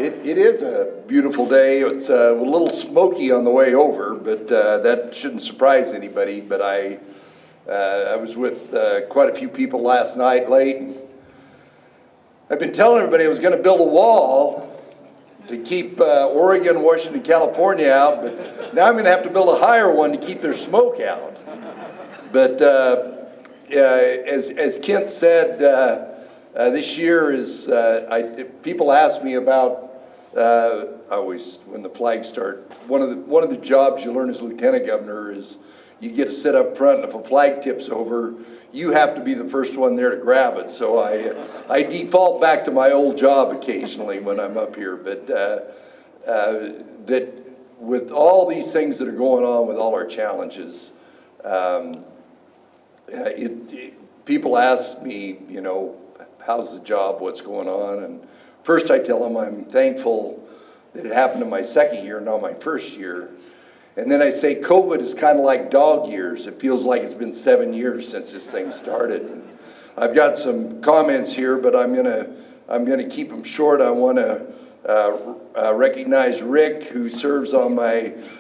It is a beautiful day. It's a little smoky on the way over, but that shouldn't surprise anybody. But I was with quite a few people last night late. And I've been telling everybody I was going to build a wall to keep Oregon, Washington, California out, but now I'm going to have to build a higher one to keep their smoke out. But as Kent said, this year is, people ask me about, always when the flags start, one of the jobs you learn as lieutenant governor is you get to sit up front, and if a flag tips over, you have to be the first one there to grab it. So I default back to my old job occasionally when I'm up here. But that with all these things that are going on, with all our challenges, people ask me, you know, how's the job, what's going on? And first I tell them I'm thankful that it happened in my second year, not my first year. And then I say COVID is kind of like dog years. It feels like it's been 7 years since this thing started. And I've got some comments here, but I'm gonna keep them short. I want to recognize Rick, who serves on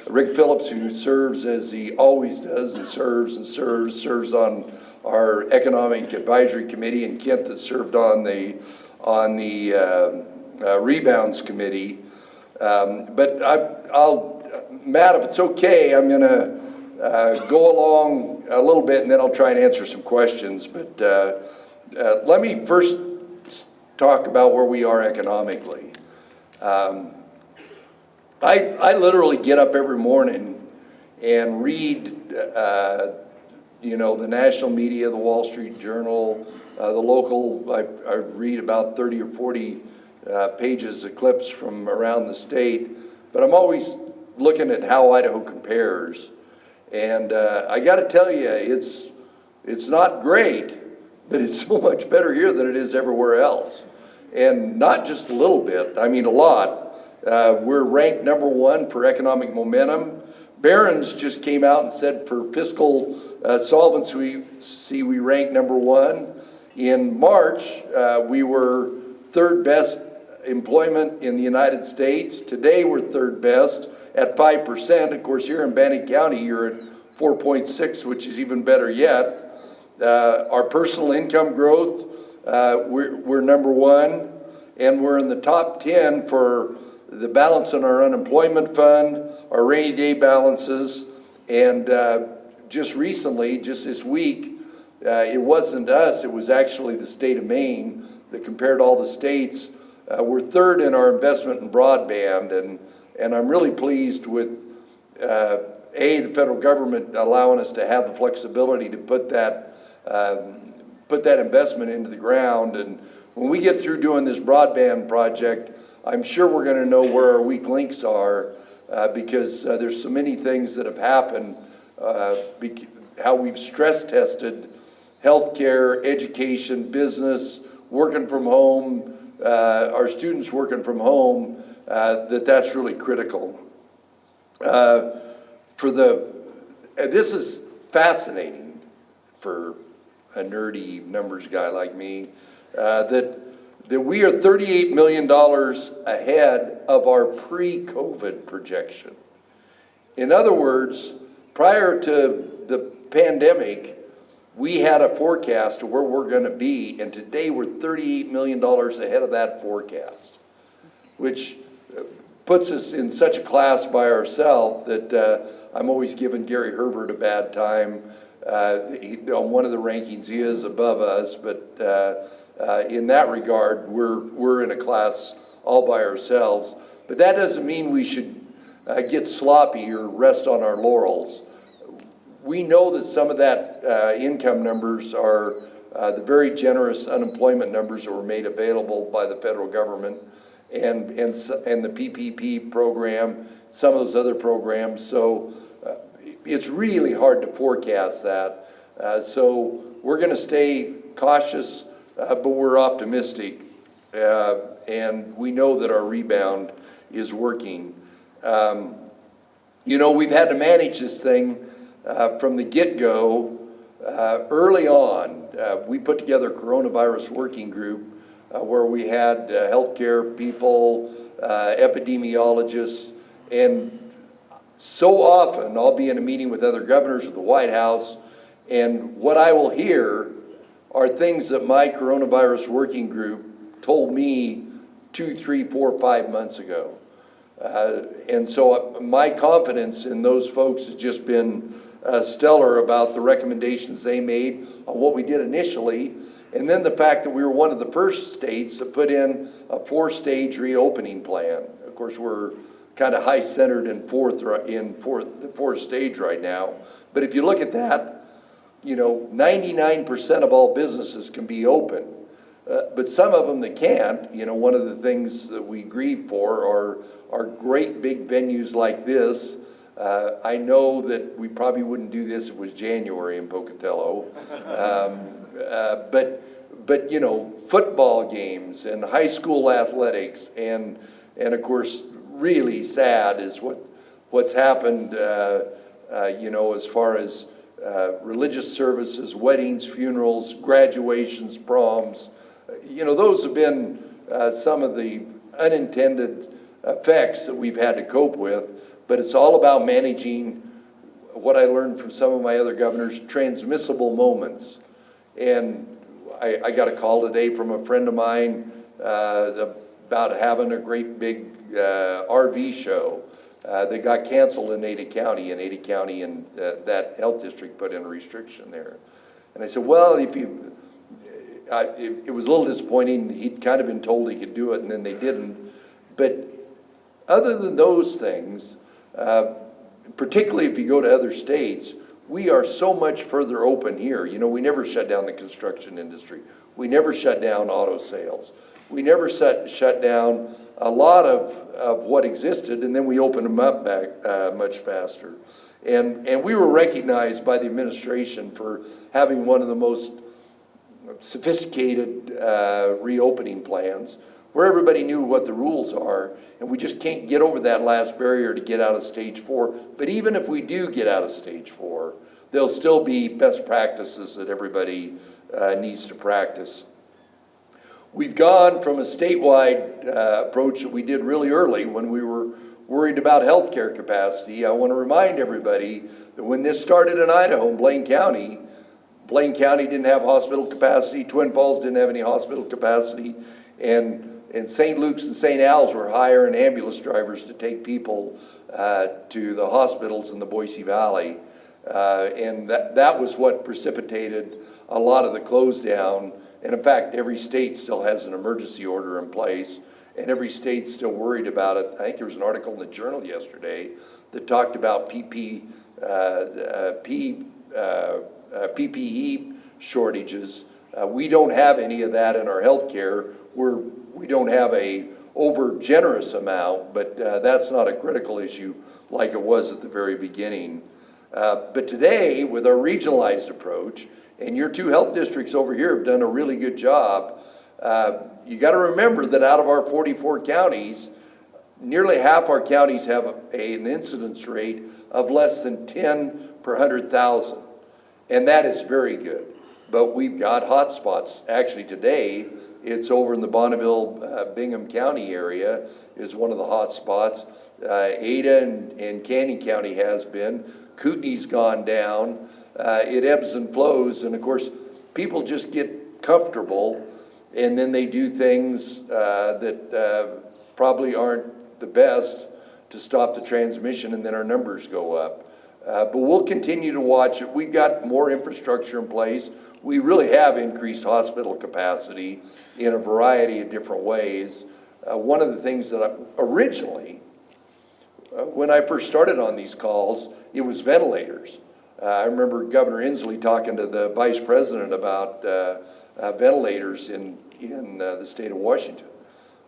Rick Phillips, who serves as he always does, and serves on our Economic Advisory Committee, and Kent that served on the Rebounds Committee. But Matt, if it's okay, I'm going to go along a little bit, and then I'll try and answer some questions. But let me first talk about where we are economically. I literally get up every morning and read, you know, the national media, the Wall Street Journal, the local. I read about 30 or 40 pages of clips from around the state, but I'm always looking at how Idaho compares. And I got to tell you, it's not great, but it's so much better here than it is everywhere else. And not just a little bit, I mean a lot. We're ranked #1 for economic momentum. Barron's just came out and said for fiscal solvency, we rank #1. In March, we were third best employment in the United States. Today, we're third best at 5%. Of course, here in Bannock County, you're at 4.6, which is even better yet. Our personal income growth, we're #1, and we're in the top 10 for the balance in our unemployment fund, our rainy day balances, and just recently, just this week, it wasn't us, it was actually the state of Maine that compared all the states. We're third in our investment in broadband, and I'm really pleased with the federal government allowing us to have the flexibility to put that investment into the ground. And when we get through doing this broadband project, I'm sure we're going to know where our weak links are, because there's so many things that have happened, how we've stress tested healthcare, education, business, working from home, our students working from home, that's really critical. This is fascinating for a nerdy numbers guy like me, that we are $38 million ahead of our pre-COVID projection. In other words, prior to the pandemic, we had a forecast of where we're going to be, and today we're $38 million ahead of that forecast, which puts us in such a class by ourselves that I'm always giving Gary Herbert a bad time. On one of the rankings, he is above us, but in that regard, we're in a class all by ourselves. But that doesn't mean we should get sloppy or rest on our laurels. We know that some of that income numbers are the very generous unemployment numbers that were made available by the federal government, and the PPP program, some of those other programs. So it's really hard to forecast that. So we're going to stay cautious, but we're optimistic, and we know that our rebound is working. You know, we've had to manage this thing from the get-go. Early on, we put together a coronavirus working group where we had healthcare people, epidemiologists, and so often I'll be in a meeting with other governors at the White House, and what I will hear are things that my coronavirus working group told me 2, 3, 4, 5 months ago. And so my confidence in those folks has just been stellar about the recommendations they made on what we did initially, and then the fact that we were one of the first states to put in a 4-stage reopening plan. Of course, we're kind of high-centered in the fourth stage right now. But if you look at that, 99% of all businesses can be open. But some of them that can't, one of the things that we grieve for are great big venues like this. I know that we probably wouldn't do this if it was January in Pocatello. But football games and high school athletics and of course, really sad is what's happened, as far as religious services, weddings, funerals, graduations, proms. Those have been some of the unintended effects that we've had to cope with, but it's all about managing what I learned from some of my other governors, transmissible moments. And I got a call today from a friend of mine about having a great big RV show that got canceled in Ada County, and that health district put in a restriction there. And I said, well, it was a little disappointing. He'd kind of been told he could do it, and then they didn't. But other than those things, particularly if you go to other states, we are so much further open here. We never shut down the construction industry. We never shut down auto sales. We never shut down a lot of what existed, and then we opened them up back much faster. And we were recognized by the administration for having one of the most sophisticated reopening plans where everybody knew what the rules are, and we just can't get over that last barrier to get out of stage 4. But even if we do get out of stage 4, there'll still be best practices that everybody needs to practice. We've gone from a statewide approach that we did really early when we were worried about healthcare capacity. I want to remind everybody that when this started in Idaho, in Blaine County didn't have hospital capacity, Twin Falls didn't have any hospital capacity, and St. Luke's and St. Al's were hiring ambulance drivers to take people to the hospitals in the Boise Valley. And that was what precipitated a lot of the close down. And in fact, every state still has an emergency order in place, and every state's still worried about it. I think there was an article in the Journal yesterday that talked about PPE shortages. We don't have any of that in our healthcare. We don't have a over generous amount, but that's not a critical issue like it was at the very beginning. But today, with our regionalized approach, and your 2 health districts over here have done a really good job, you got to remember that out of our 44 counties, nearly half our counties have an incidence rate of less than 10 per 100,000. And that is very good. But we've got hot spots. Actually today, it's over in the Bonneville, Bingham County area is one of the hot spots. Ada and Canyon County has been. Kootenai's gone down. It ebbs and flows. And of course, people just get comfortable and then they do things that probably aren't the best to stop the transmission, and then our numbers go up. But we'll continue to watch it. We've got more infrastructure in place. We really have increased hospital capacity in a variety of different ways. One of the things that originally, when I first started on these calls, it was ventilators. I remember Governor Inslee talking to the vice president about ventilators in the state of Washington.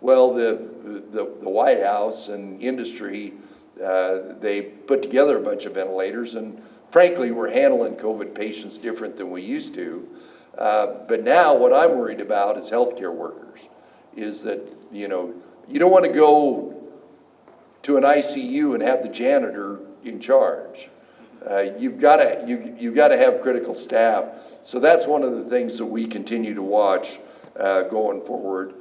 Well, the White House and industry, they put together a bunch of ventilators, and frankly, we're handling COVID patients different than we used to. But now what I'm worried about is healthcare workers, is that, you don't want to go to an ICU and have the janitor in charge. You've got to have critical staff. So that's one of the things that we continue to watch going forward.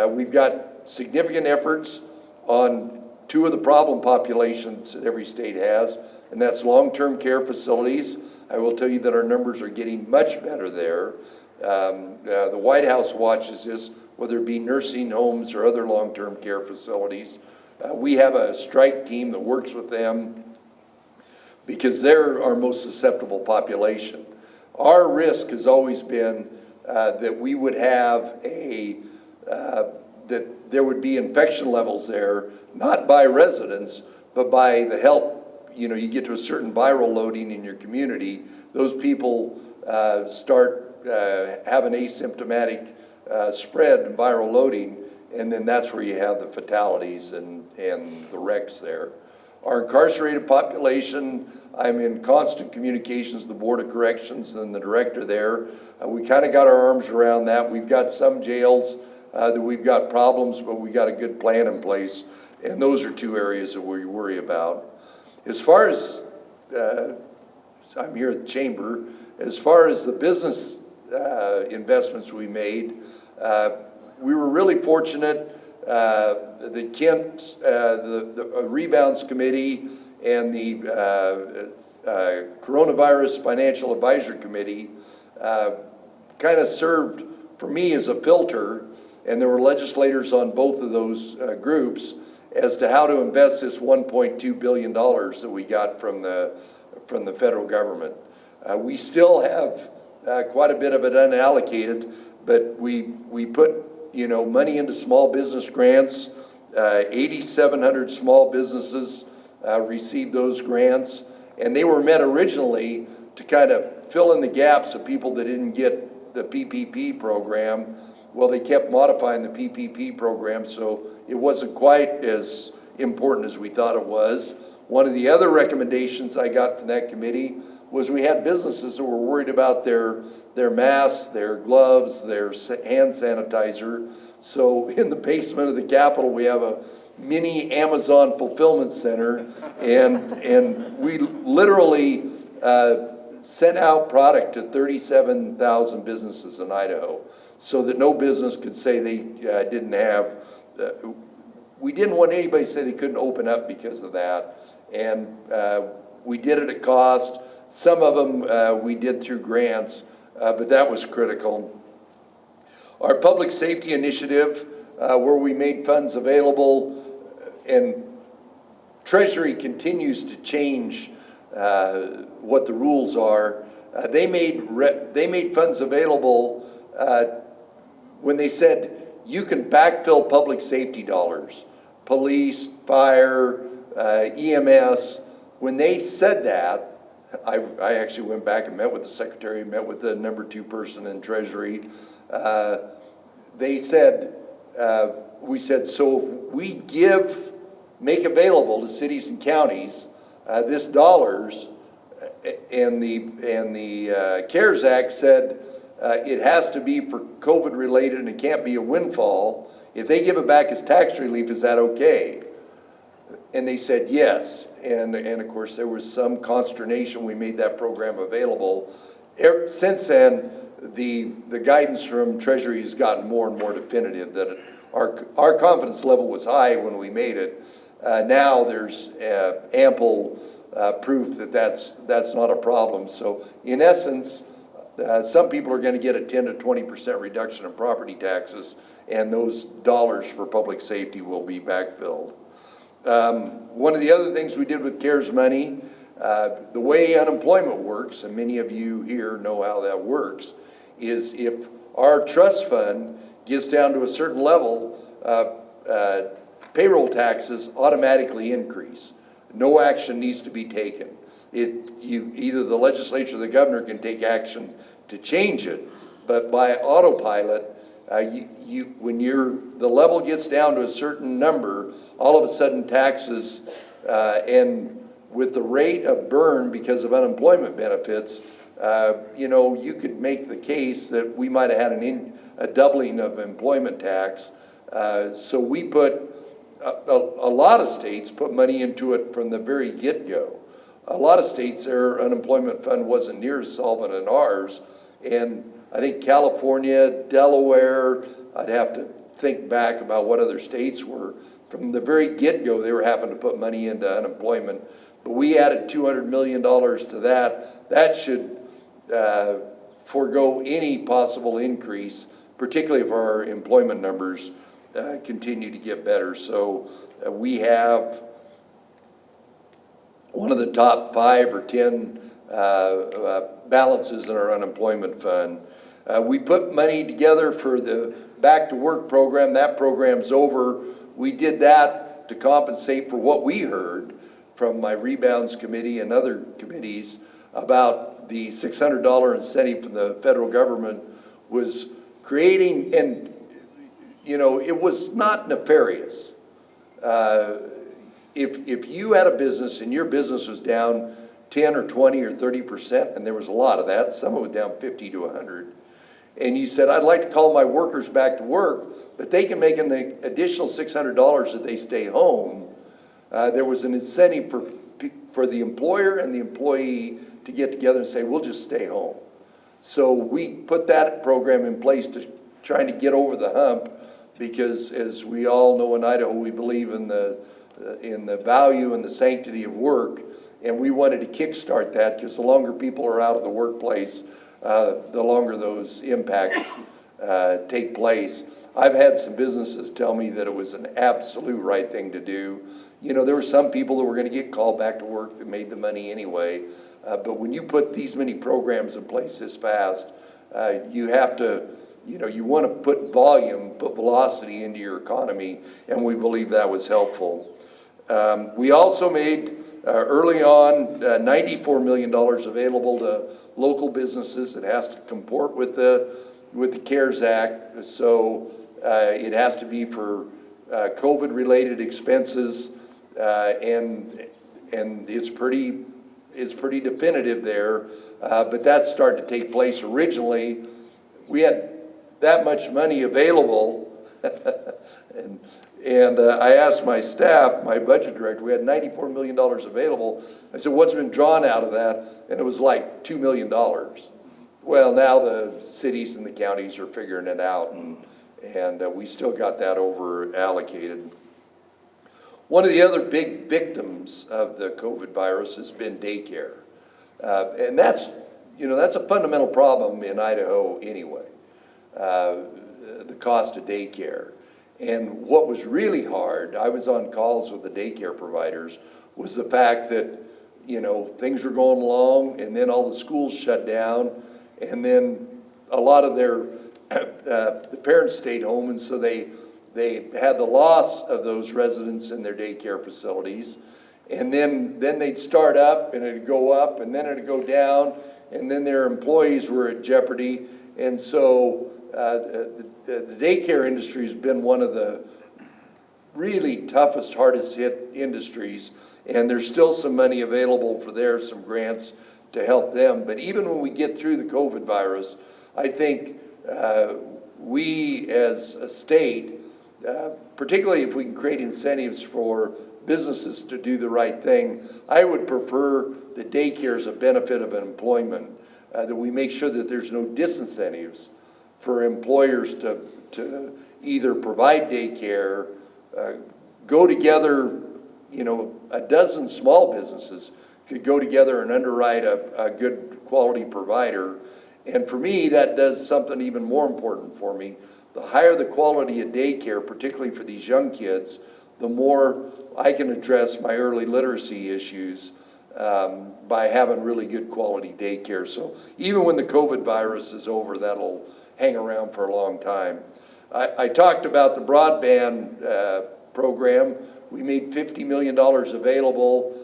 We've got significant efforts on two of the problem populations that every state has, and that's long-term care facilities. I will tell you that our numbers are getting much better there. The White House watches this, whether it be nursing homes or other long-term care facilities. We have a strike team that works with them because they're our most susceptible population. Our risk has always been that we would have that there would be infection levels there, not by residents, but by the help. You know, you get to a certain viral loading in your community, those people start having asymptomatic spread and viral loading, and then that's where you have the fatalities and the wrecks there. Our incarcerated population, I'm in constant communications with the Board of Corrections and the director there. We kind of got our arms around that. We've got some jails that we've got problems, but we got a good plan in place, and those are two areas that we worry about. As far as, I'm here at the Chamber, as far as the business investments we made, we were really fortunate. The Kent, the Rebounds Committee and the Coronavirus Financial Advisory Committee kind of served for me as a filter, and there were legislators on both of those groups as to how to invest this $1.2 billion that we got from the federal government. We still have quite a bit of it unallocated, but we put money into small business grants. 8,700 small businesses received those grants, and they were meant originally to kind of fill in the gaps of people that didn't get the PPP program. Well, they kept modifying the PPP program, so it wasn't quite as important as we thought it was. One of the other recommendations I got from that committee was we had businesses that were worried about their masks, their gloves, their hand sanitizer. So in the basement of the Capitol, we have a mini Amazon fulfillment center, and we literally sent out product to 37,000 businesses in Idaho, so that no business could say they didn't have. We didn't want anybody to say they couldn't open up because of that, and we did it at cost. Some of them we did through grants, but that was critical. Our public safety initiative, where we made funds available, and Treasury continues to change what the rules are. They made funds available when they said you can backfill public safety dollars, police, fire, EMS. When they said that, I actually went back and met with the secretary, met with the number 2 person in Treasury. They said, we said, so if we make available to cities and counties this dollars, and the CARES Act said it has to be for COVID related and it can't be a windfall. If they give it back as tax relief, is that okay? And they said yes, and of course there was some consternation. We made that program available. Since then, the guidance from Treasury has gotten more and more definitive that our confidence level was high when we made it. Now there's ample proof that that's not a problem. So in essence, some people are going to get a 10 to 20% reduction in property taxes, and those dollars for public safety will be backfilled. One of the other things we did with CARES money, the way unemployment works, and many of you here know how that works, is if our trust fund gets down to a certain level, payroll taxes automatically increase. No action needs to be taken. Either the legislature or the governor can take action to change it, but by autopilot, when the level gets down to a certain number, all of a sudden taxes, and with the rate of burn because of unemployment benefits, you could make the case that we might have had a doubling of employment tax. So we put, a lot of states put money into it from the very get-go. A lot of states, their unemployment fund wasn't near as solvent as ours, and I think California, Delaware, I'd have to think back about what other states were, from the very get-go, they were having to put money into unemployment. But we added $200 million to that. That should forego any possible increase, particularly if our employment numbers continue to get better. So we have one of the top 5 or 10 balances in our unemployment fund. We put money together for the Back to Work program. That program's over. We did that to compensate for what we heard from my Rebounds Committee and other committees about the $600 incentive from the federal government was creating, and it was not nefarious. If you had a business and your business was down 10 or 20 or 30%, and there was a lot of that, some of it down 50 to 100, and you said, I'd like to call my workers back to work, but they can make an additional $600 if they stay home, there was an incentive for the employer and the employee to get together and say, we'll just stay home. So we put that program in place to trying to get over the hump, because as we all know in Idaho, we believe in the value and the sanctity of work, and we wanted to kickstart that, because the longer people are out of the workplace, the longer those impacts take place. I've had some businesses tell me that it was an absolute right thing to do. There were some people that were going to get called back to work that made the money anyway, but when you put these many programs in place this fast, you have to, you want to put volume, put velocity into your economy, and we believe that was helpful. We also made early on $94 million available to local businesses. It has to comport with the CARES Act, so it has to be for COVID-related expenses, and it's pretty definitive there. But that's starting to take place. Originally, we had that much money available, and I asked my staff, my budget director, we had $94 million available. I said, what's been drawn out of that? And it was like $2 million. Well, now the cities and the counties are figuring it out, and we still got that over allocated. One of the other big victims of the COVID virus has been daycare. And that's a fundamental problem in Idaho anyway, the cost of daycare. And what was really hard, I was on calls with the daycare providers, was the fact that, things were going along, and then all the schools shut down, and then a lot of the parents stayed home, and so they had the loss of those residents in their daycare facilities. And then they'd start up, and it'd go up, and then it'd go down, and then their employees were at jeopardy. And so the daycare industry has been one of the really toughest, hardest hit industries, and there's still some money available for there, some grants to help them. But even when we get through the COVID virus, I think we as a state, particularly if we can create incentives for businesses to do the right thing, I would prefer that daycare is a benefit of employment, that we make sure that there's no disincentives for employers to either provide daycare, go together, a dozen small businesses could go together and underwrite a good quality provider. And for me, that does something even more important for me. The higher the quality of daycare, particularly for these young kids, the more I can address my early literacy issues by having really good quality daycare. So even when the COVID virus is over, that'll hang around for a long time. I talked about the broadband program. We made $50 million available.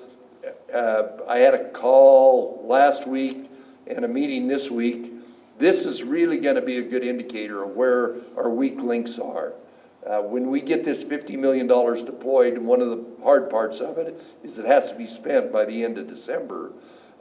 I had a call last week and a meeting this week. This is really going to be a good indicator of where our weak links are. When we get this $50 million deployed, and one of the hard parts of it is it has to be spent by the end of December.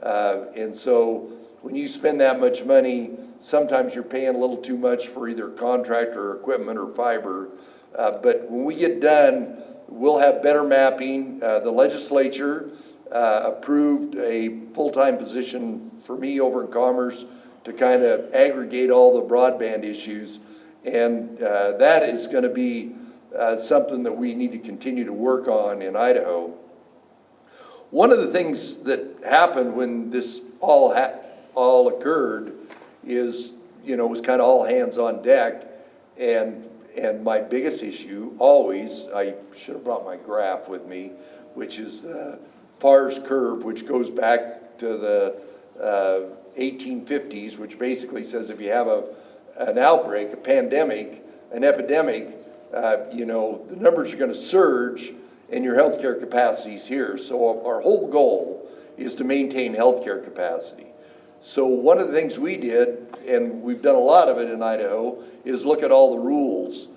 And so when you spend that much money, sometimes you're paying a little too much for either contractor or equipment or fiber. But when we get done, we'll have better mapping. The legislature approved a full-time position for me over in Commerce to kind of aggregate all the broadband issues. And that is going to be something that we need to continue to work on in Idaho. One of the things that happened when this all occurred is, it was kind of all hands on deck, and my biggest issue always, I should have brought my graph with me, which is the FARS curve, which goes back to the 1850s, which basically says if you have an outbreak, a pandemic, an epidemic, the numbers are going to surge and your healthcare capacity is here. So our whole goal is to maintain healthcare capacity. So one of the things we did, and we've done a lot of it in Idaho, is look at all the rules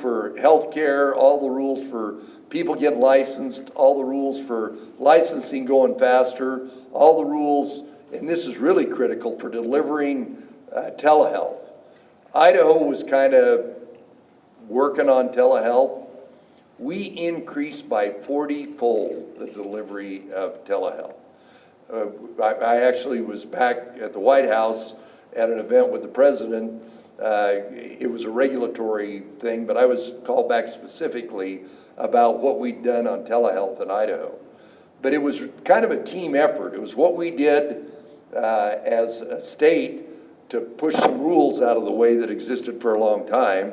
for healthcare, all the rules for people getting licensed, all the rules for licensing going faster, all the rules, and this is really critical, for delivering telehealth. Idaho was kind of working on telehealth. We increased by 40-fold the delivery of telehealth. I actually was back at the White House at an event with the president. It was a regulatory thing, but I was called back specifically about what we'd done on telehealth in Idaho. But it was kind of a team effort. It was what we did as a state to push some rules out of the way that existed for a long time.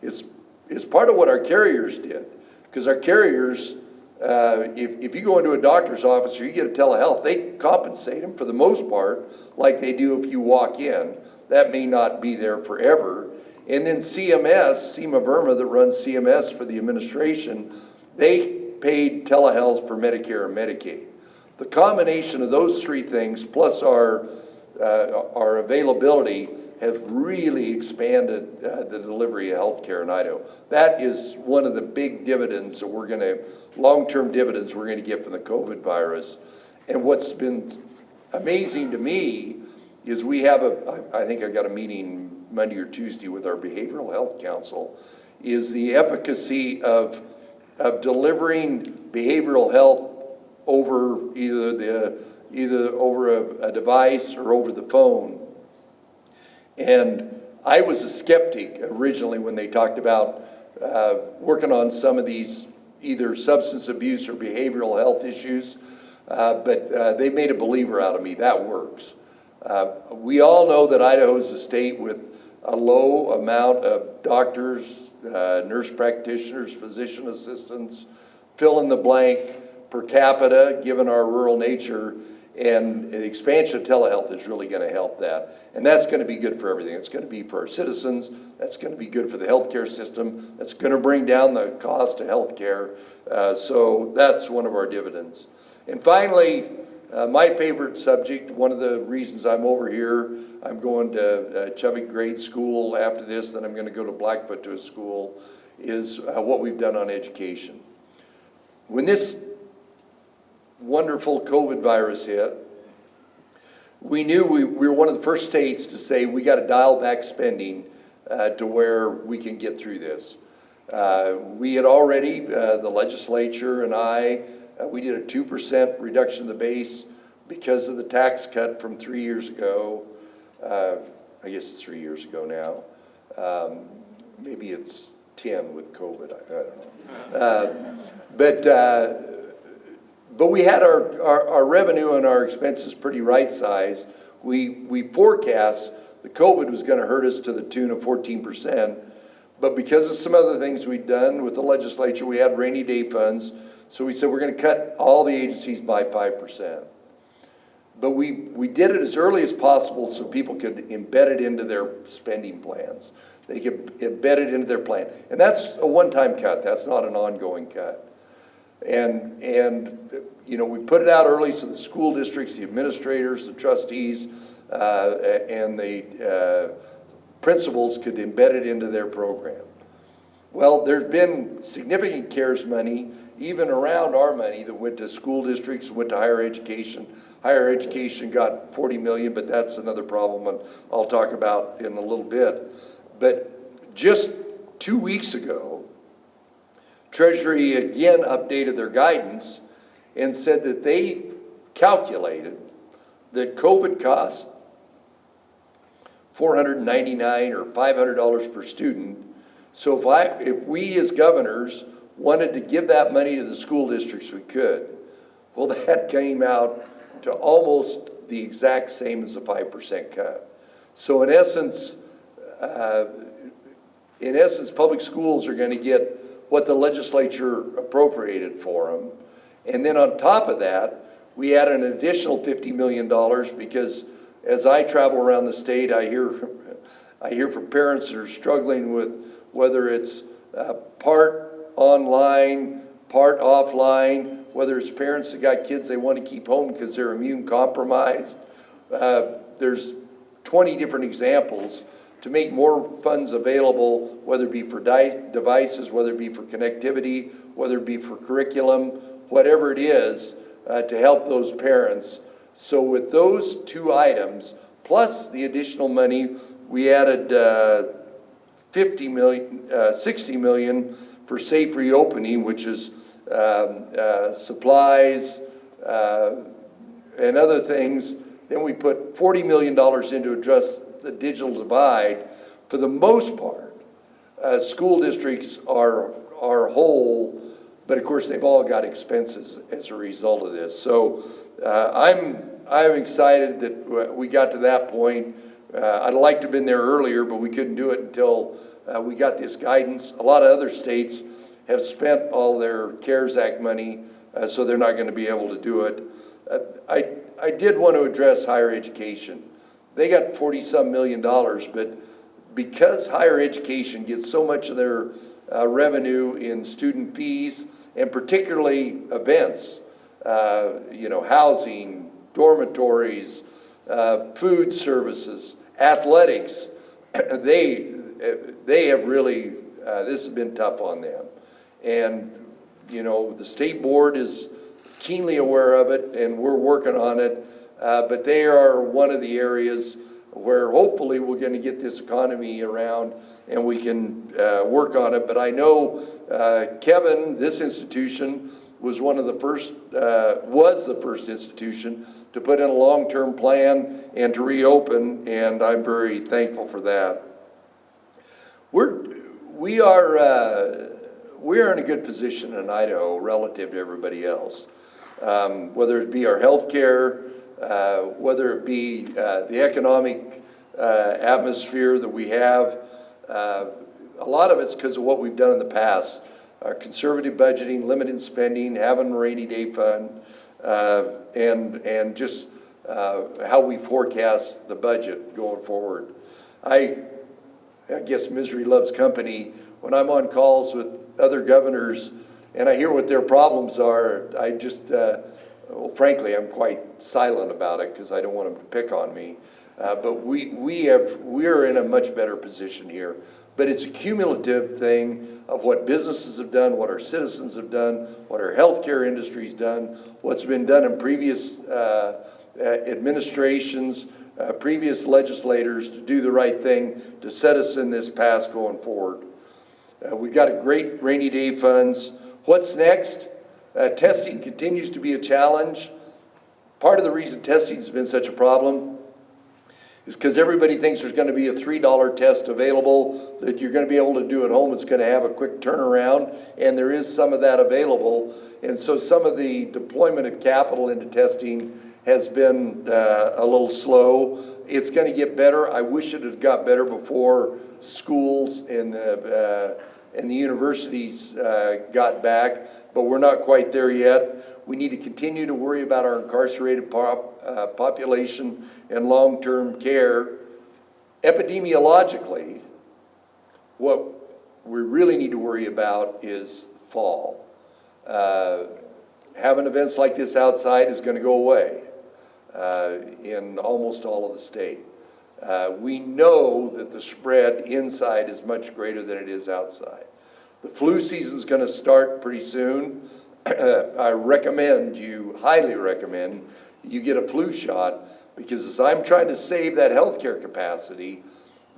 It's part of what our carriers did, because our carriers, if you go into a doctor's office or you get a telehealth, they compensate them for the most part like they do if you walk in. That may not be there forever. And then CMS, Seema Verma, that runs CMS for the administration, they paid telehealth for Medicare and Medicaid. The combination of those three things, plus our availability, have really expanded the delivery of healthcare in Idaho. That is one of the big dividends that long-term dividends we're gonna get from the COVID virus. And what's been amazing to me is we have I think I got a meeting Monday or Tuesday with our Behavioral Health Council, is the efficacy of delivering behavioral health over either over a device or over the phone. And I was a skeptic originally when they talked about working on some of these either substance abuse or behavioral health issues, but they made a believer out of me. That works. We all know that Idaho is a state with a low amount of doctors, nurse practitioners, physician assistants, fill in the blank, per capita, given our rural nature, and the expansion of telehealth is really going to help that. And that's going to be good for everything. It's going to be for our citizens. That's going to be good for the healthcare system. That's going to bring down the cost of healthcare. So that's one of our dividends. And finally, my favorite subject, one of the reasons I'm over here, I'm going to Chubby grade school after this, then I'm going to go to Blackfoot to a school, is what we've done on education. When this wonderful COVID virus hit, we knew we were one of the first states to say we got to dial back spending to where we can get through this. We had already, the legislature and we did a 2% reduction of the base because of the tax cut from 3 years ago. I guess it's 3 years ago now. Maybe it's 10 with COVID, I don't know. But we had our revenue and our expenses pretty right-sized. We forecast the COVID was going to hurt us to the tune of 14%, but because of some other things we'd done with the legislature, we had rainy day funds, so we said we're going to cut all the agencies by 5%. But we did it as early as possible so people could embed it into their spending plans. They could embed it into their plan. And that's a one-time cut. That's not an ongoing cut. And we put it out early so the school districts, the administrators, the trustees, and the principals could embed it into their program. Well, there's been significant CARES money, even around our money, that went to school districts, went to higher education. Higher education got 40 million, but that's another problem and I'll talk about in a little bit. But just 2 weeks ago, Treasury again updated their guidance and said that they calculated that COVID cost $499 or $500 per student So if we as governors wanted to give that money to the school districts, we could. Well, that came out to almost the exact same as a 5% cut. So in essence, public schools are going to get what the legislature appropriated for them. And then on top of that, we add an additional $50 million because as I travel around the state, I hear from parents that are struggling with whether it's part online, part offline, whether it's parents that got kids they want to keep home because they're immune compromised. There's 20 different examples to make more funds available, whether it be for devices, whether it be for connectivity, whether it be for curriculum, whatever it is, to help those parents. So with those two items, plus the additional money, we added $60 million for safe reopening, which is supplies and other things. Then we put $40 million in to address the digital divide. For the most part, school districts are whole, but of course they've all got expenses as a result of this. So I'm excited that we got to that point. I'd like to have been there earlier, but we couldn't do it until we got this guidance. A lot of other states have spent all their CARES Act money, so they're not going to be able to do it. I did want to address higher education. They got $40-some million, but because higher education gets so much of their revenue in student fees, and particularly events, housing, dormitories, food services, athletics, they have really, this has been tough on them. And, the state board is keenly aware of it, and we're working on it. But they are one of the areas where hopefully we're going to get this economy around and we can work on it. But I know Kevin, this institution, was the first institution to put in a long-term plan and to reopen, and I'm very thankful for that. We are in a good position in Idaho relative to everybody else, whether it be our health care, whether it be the economic atmosphere that we have. A lot of it's because of what we've done in the past. Our conservative budgeting, limited spending, having a rainy day fund, and just how we forecast the budget going forward. I guess misery loves company. When I'm on calls with other governors and I hear what their problems are, I just, frankly, I'm quite silent about it because I don't want them to pick on me. But we're in a much better position here. But it's a cumulative thing of what businesses have done, what our citizens have done, what our healthcare industry's done, what's been done in previous administrations, previous legislators to do the right thing to set us in this path going forward. We've got a great rainy day funds. What's next? Testing continues to be a challenge. Part of the reason testing has been such a problem is because everybody thinks there's going to be a $3 test available that you're going to be able to do at home. It's going to have a quick turnaround, and there is some of that available. And so some of the deployment of capital into testing has been a little slow. It's going to get better. I wish it had got better before schools and the universities got back, but we're not quite there yet. We need to continue to worry about our incarcerated population and long-term care. Epidemiologically, what we really need to worry about is fall. Having events like this outside is going to go away in almost all of the state. We know that the spread inside is much greater than it is outside. The flu season is going to start pretty soon. I highly recommend you get a flu shot, because as I'm trying to save that healthcare capacity,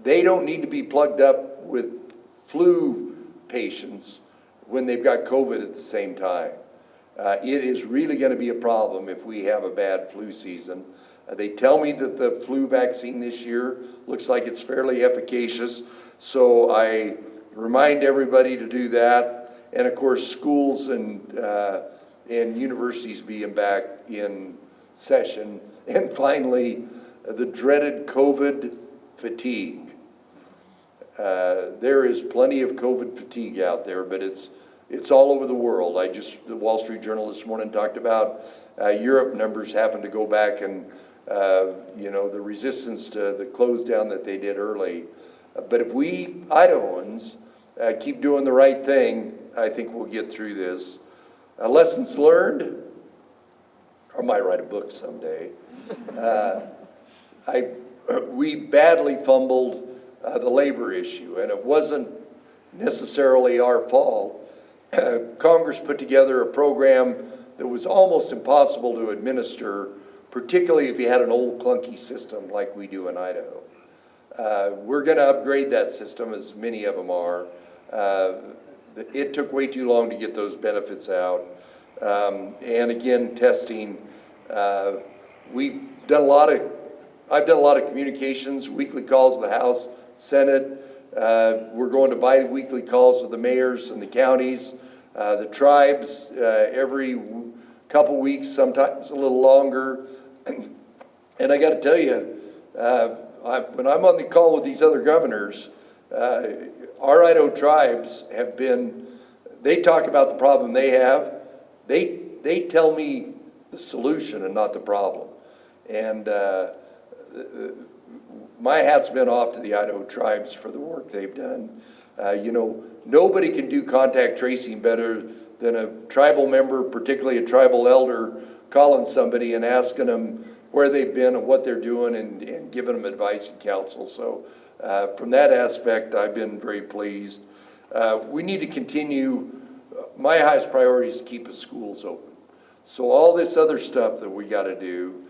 they don't need to be plugged up with flu patients when they've got COVID at the same time. It is really going to be a problem if we have a bad flu season. They tell me that the flu vaccine this year looks like it's fairly efficacious, so I remind everybody to do that. And of course, schools and universities being back in session. And finally, the dreaded COVID fatigue. There is plenty of COVID fatigue out there, but it's all over the world. The Wall Street Journal this morning talked about Europe numbers having to go back and, the resistance to the close down that they did early. But if we Idahoans keep doing the right thing, I think we'll get through this. Lessons learned, I might write a book someday. We badly fumbled the labor issue, and it wasn't necessarily our fault. Congress put together a program that was almost impossible to administer, particularly if you had an old clunky system like we do in Idaho. We're going to upgrade that system, as many of them are. It took way too long to get those benefits out. And again, testing. I've done a lot of communications, weekly calls to the House, Senate. We're going to bi-weekly calls with the mayors and the counties, the tribes, every couple weeks, sometimes a little longer. And I got to tell you, when I'm on the call with these other governors, R-Idaho tribes they talk about the problem they have. They tell me the solution and not the problem. And my hat's been off to the Idaho tribes for the work they've done. Nobody can do contact tracing better than a tribal member, particularly a tribal elder, calling somebody and asking them where they've been and what they're doing and giving them advice and counsel. So from that aspect, I've been very pleased. We need to continue. My highest priority is to keep the schools open. So all this other stuff that we got to do,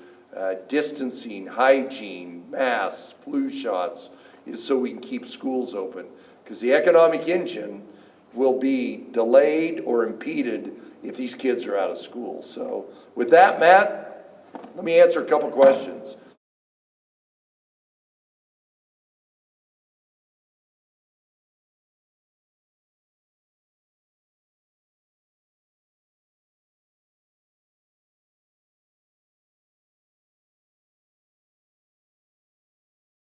distancing, hygiene, masks, flu shots, is so we can keep schools open. Because the economic engine will be delayed or impeded if these kids are out of school. So with that, Matt, let me answer a couple questions.